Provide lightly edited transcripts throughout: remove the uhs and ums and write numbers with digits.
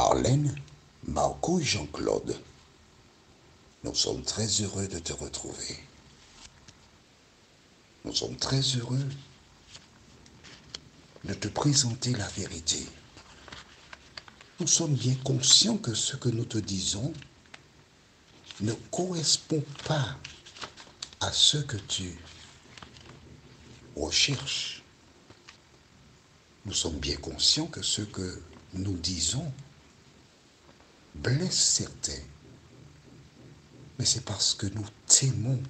Marlène, Marco et Jean-Claude, nous sommes très heureux de te retrouver. Nous sommes très heureux de te présenter la vérité. Nous sommes bien conscients que ce que nous te disons ne correspond pas à ce que tu recherches. Nous sommes bien conscients que ce que nous disons blesse certains. Mais c'est parce que nous t'aimons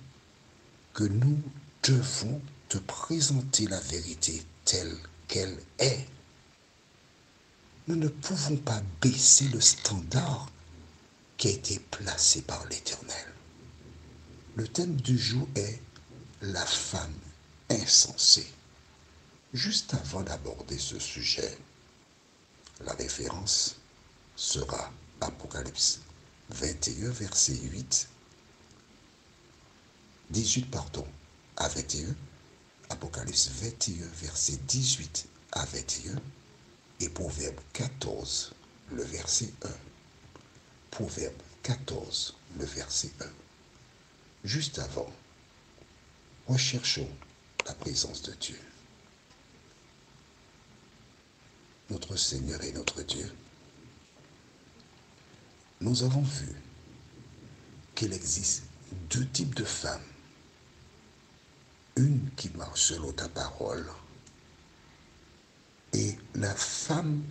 que nous devons te présenter la vérité telle qu'elle est. Nous ne pouvons pas baisser le standard qui a été placé par l'Éternel. Le thème du jour est la femme insensée. Juste avant d'aborder ce sujet, la référence sera Apocalypse 21, verset 18 à 21, Apocalypse 21, verset 18 à 21, et Proverbe 14, le verset 1. Proverbe 14, le verset 1. Juste avant, recherchons la présence de Dieu. Notre Seigneur et notre Dieu, nous avons vu qu'il existe deux types de femmes. Une qui marche selon ta parole et la femme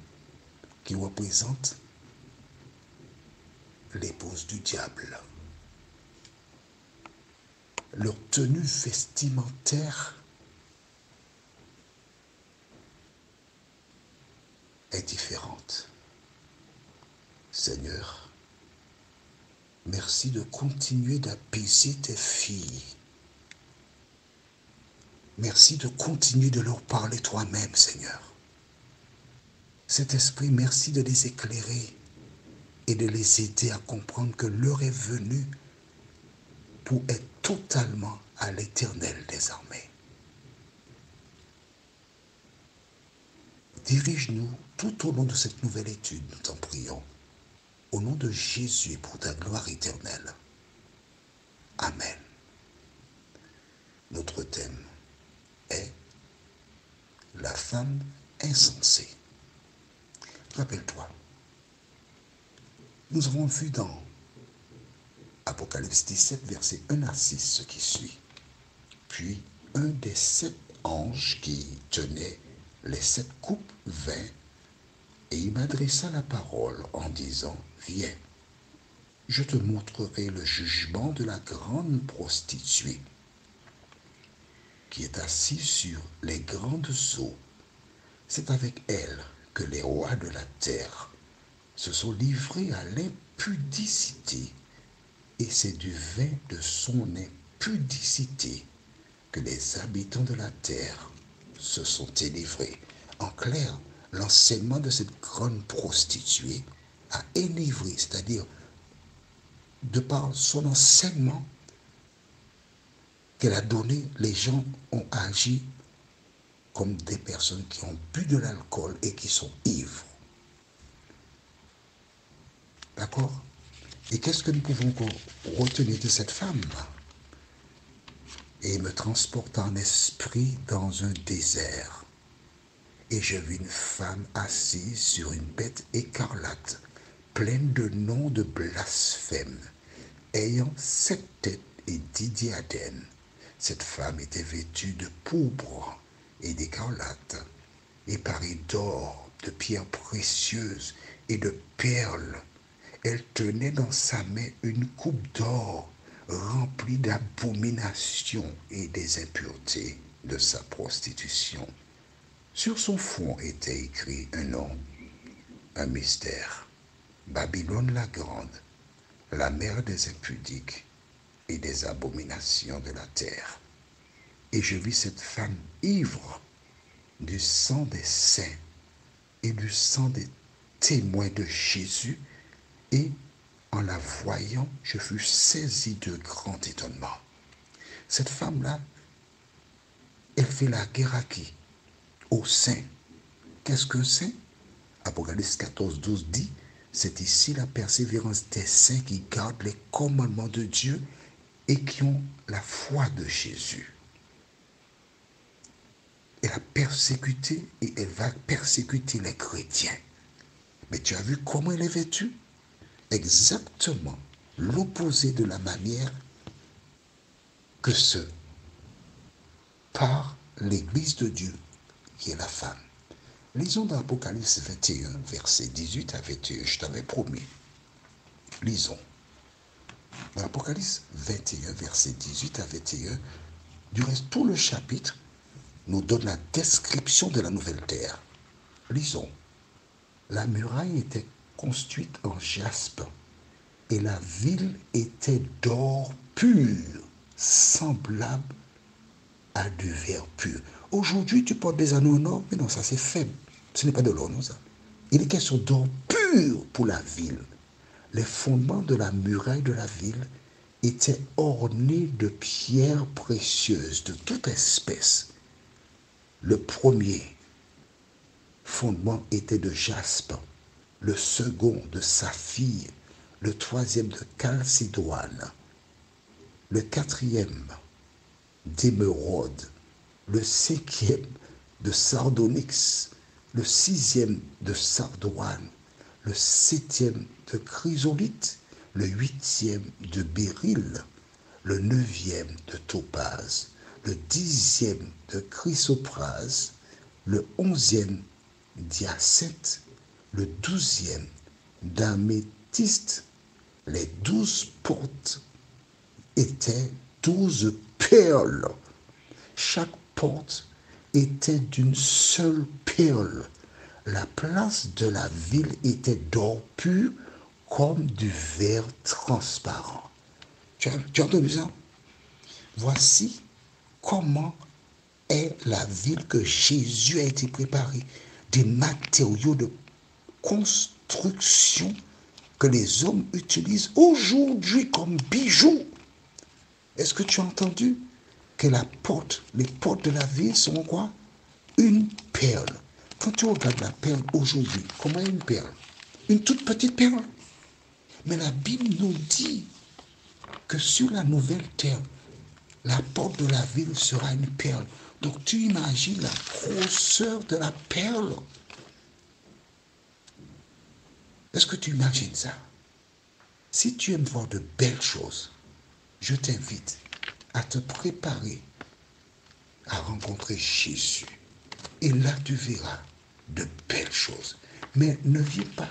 qui représente l'épouse du diable. Leur tenue vestimentaire est différente. Seigneur, merci de continuer d'apaiser tes filles. Merci de continuer de leur parler toi-même, Seigneur. Saint-Esprit, merci de les éclairer et de les aider à comprendre que l'heure est venue pour être totalement à l'Éternel des armées. Dirige-nous tout au long de cette nouvelle étude, nous t'en prions. Au nom de Jésus et pour ta gloire éternelle. Amen. Notre thème est la femme insensée. Rappelle-toi, nous avons vu dans Apocalypse 17, verset 1 à 6, ce qui suit. Puis, un des 7 anges qui tenait les 7 coupes vint, et il m'adressa la parole en disant, « Viens, je te montrerai le jugement de la grande prostituée, qui est assise sur les grandes eaux. C'est avec elle que les rois de la terre se sont livrés à l'impudicité, et c'est du vin de son impudicité que les habitants de la terre se sont délivrés. » En clair, l'enseignement de cette grande prostituée a enivré, c'est-à-dire, de par son enseignement qu'elle a donné, les gens ont agi comme des personnes qui ont bu de l'alcool et qui sont ivres. D'accord? Et qu'est-ce que nous pouvons retenir de cette femme? Et il me transporta en esprit dans un désert. Et je vis une femme assise sur une bête écarlate, pleine de noms de blasphème, ayant 7 têtes et 10 diadèmes. Cette femme était vêtue de pourpre et d'écarlate, et parée d'or, de pierres précieuses et de perles. Elle tenait dans sa main une coupe d'or remplie d'abominations et des impuretés de sa prostitution. Sur son front était écrit un nom, un mystère. Babylone la grande, la mère des impudiques et des abominations de la terre. Et je vis cette femme ivre du sang des saints et du sang des témoins de Jésus, et en la voyant, je fus saisi de grand étonnement. Cette femme-là, elle fait la guerre à qui? Aux saints. Qu'est-ce qu'un saint? Apocalypse 14, 12 dit, c'est ici la persévérance des saints qui gardent les commandements de Dieu et qui ont la foi de Jésus. Elle a persécuté et elle va persécuter les chrétiens. Mais tu as vu comment elle est vêtue? Exactement l'opposé de la manière que ce par l'Église de Dieu qui est la femme. Lisons dans Apocalypse 21, verset 18 à 21, je t'avais promis. Lisons. Dans Apocalypse 21, verset 18 à 21, du reste, tout le chapitre nous donne la description de la nouvelle terre. Lisons. La muraille était construite en jaspe et la ville était d'or pur, semblable à du verre pur. Aujourd'hui, tu portes des anneaux en or, mais non, ça c'est faible. Ce n'est pas de l'or, non, ça. Il est question d'or pur pour la ville. Les fondements de la muraille de la ville étaient ornés de pierres précieuses de toute espèce. Le premier fondement était de jaspe, le second de saphir, le troisième de chalcédoine, le quatrième d'émeraude, le cinquième de sardonyx, le sixième de sardoine, le septième de chrysolite, le huitième de béryl, le neuvième de topaze, le dixième de chrysoprase, le onzième d'hyacinthe, le douzième d'améthyste. Les 12 portes étaient 12 perles. Chaque porte était d'une seule perle. La place de la ville était d'or pur comme du verre transparent. Tu as entendu ça? Voici comment est la ville que Jésus a été préparée. Des matériaux de construction que les hommes utilisent aujourd'hui comme bijoux. Est-ce que tu as entendu que les portes de la ville sont quoi? Une perle. Quand tu regardes la perle aujourd'hui, comment est une perle? Une toute petite perle. Mais la Bible nous dit que sur la nouvelle terre, la porte de la ville sera une perle. Donc tu imagines la grosseur de la perle. Est-ce que tu imagines ça? Si tu aimes voir de belles choses, je t'invite à te préparer à rencontrer Jésus. Et là, tu verras de belles choses. Mais ne viens pas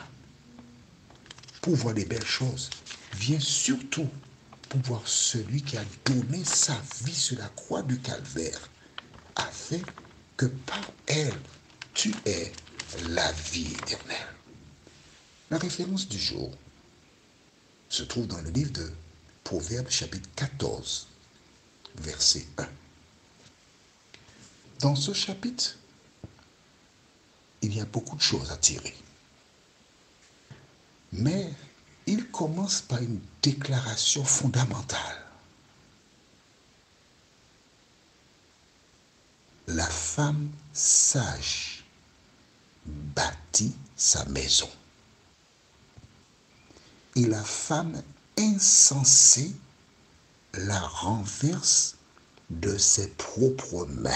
pour voir les belles choses. Viens surtout pour voir celui qui a donné sa vie sur la croix du calvaire, afin que par elle, tu aies la vie éternelle. La référence du jour se trouve dans le livre de Proverbes chapitre 14, verset 1. Dans ce chapitre, il y a beaucoup de choses à tirer. Mais il commence par une déclaration fondamentale. La femme sage bâtit sa maison. Et la femme insensée la renverse de ses propres mains.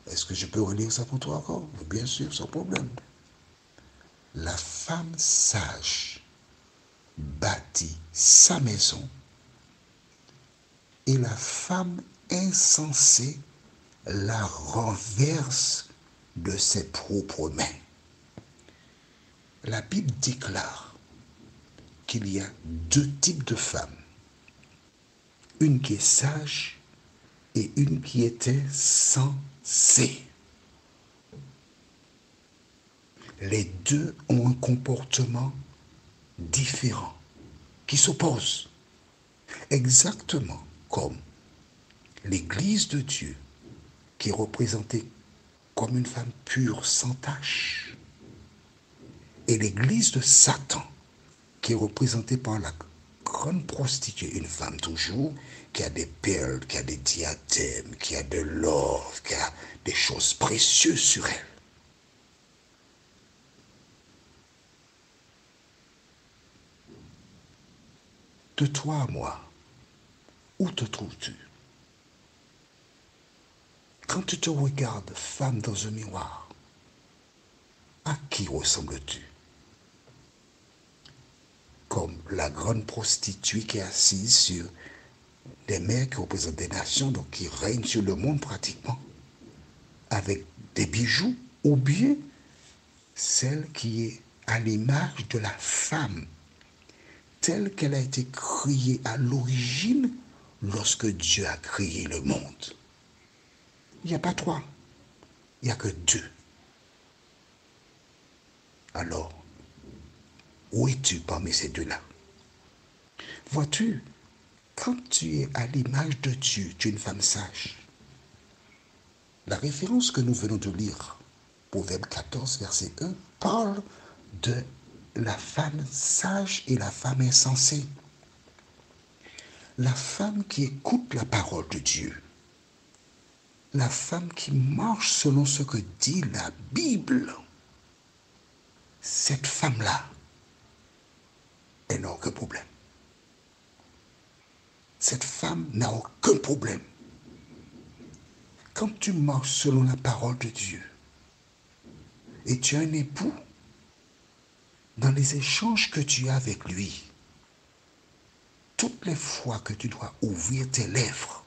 Est-ce que je peux relire ça pour toi encore? Bien sûr, sans problème. La femme sage bâtit sa maison et la femme insensée la renverse de ses propres mains. La Bible déclare qu'il y a deux types de femmes. Une qui est sage et une qui était sensée. Les deux ont un comportement différent, qui s'oppose. Exactement comme l'Église de Dieu, qui est représentée comme une femme pure, sans tache, et l'Église de Satan, qui est représentée par la grande prostituée, une femme toujours, qui a des perles, qui a des diadèmes, qui a de l'or, qui a des choses précieuses sur elle. De toi à moi, où te trouves-tu? Quand tu te regardes, femme, dans un miroir, à qui ressembles-tu? Comme la grande prostituée qui est assise sur des mers qui représentent des nations, donc qui règnent sur le monde pratiquement, avec des bijoux, ou bien celle qui est à l'image de la femme, telle qu'elle a été créée à l'origine lorsque Dieu a créé le monde. Il n'y a pas trois, il n'y a que deux. Alors, où es-tu parmi ces deux-là? Vois-tu, quand tu es à l'image de Dieu, tu es une femme sage. La référence que nous venons de lire, Proverbe 14, verset 1, parle de la femme sage et la femme insensée. La femme qui écoute la parole de Dieu. La femme qui marche selon ce que dit la Bible. Cette femme-là, elle n'a aucun problème. Cette femme n'a aucun problème. Quand tu marches selon la parole de Dieu et tu as un époux, dans les échanges que tu as avec lui, toutes les fois que tu dois ouvrir tes lèvres,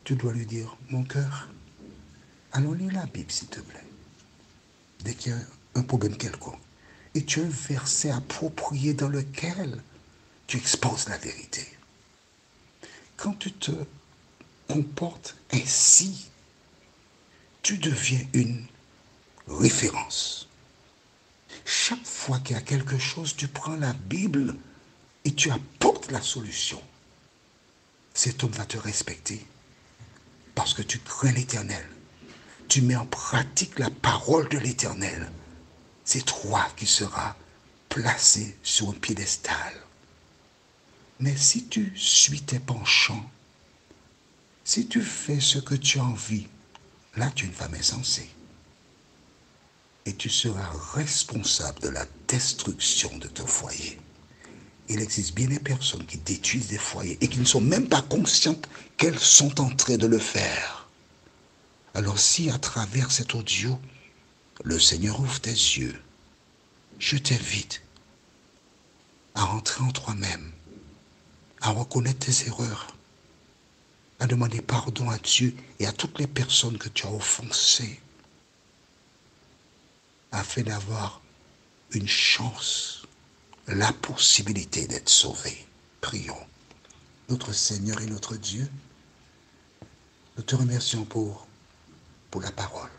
tu dois lui dire, mon cœur, allons lire la Bible s'il te plaît. Dès qu'il y a un problème quelconque, et tu as un verset approprié dans lequel tu exposes la vérité. Quand tu te comportes ainsi, tu deviens une référence. Chaque fois qu'il y a quelque chose, tu prends la Bible et tu apportes la solution. Cet homme va te respecter parce que tu crains l'Éternel. Tu mets en pratique la parole de l'Éternel. C'est toi qui seras placé sur un piédestal. Mais si tu suis tes penchants, si tu fais ce que tu as envie, là tu es une femme insensée. Et tu seras responsable de la destruction de ton foyer. Il existe bien des personnes qui détruisent des foyers et qui ne sont même pas conscientes qu'elles sont en train de le faire. Alors si à travers cet audio, le Seigneur ouvre tes yeux, je t'invite à rentrer en toi-même, à reconnaître tes erreurs, à demander pardon à Dieu et à toutes les personnes que tu as offensées, afin d'avoir une chance, la possibilité d'être sauvé. Prions. Notre Seigneur et notre Dieu, nous te remercions pour la parole.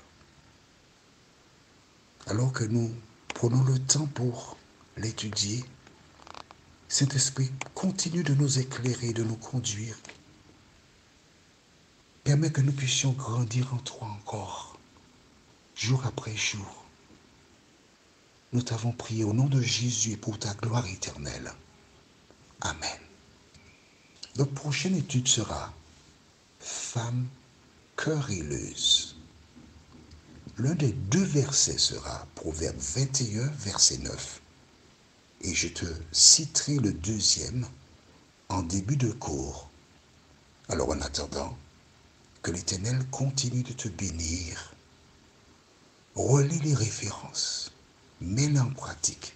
Alors que nous prenons le temps pour l'étudier, Saint-Esprit, continue de nous éclairer, de nous conduire. Permets que nous puissions grandir en toi encore, jour après jour. Nous t'avons prié au nom de Jésus et pour ta gloire éternelle. Amen. Notre prochaine étude sera Femme querelleuse. L'un des deux versets sera Proverbe 21, verset 9. Et je te citerai le deuxième en début de cours. Alors en attendant, que l'Éternel continue de te bénir. Relis les références, mets-les en pratique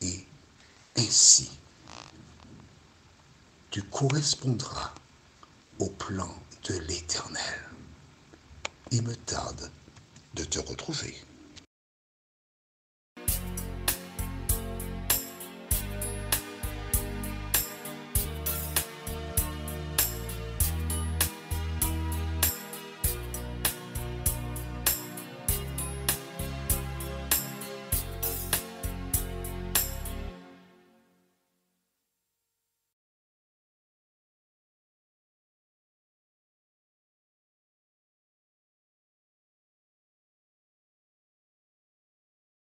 et ainsi, tu correspondras au plan de l'Éternel. Il me tarde de te retrouver.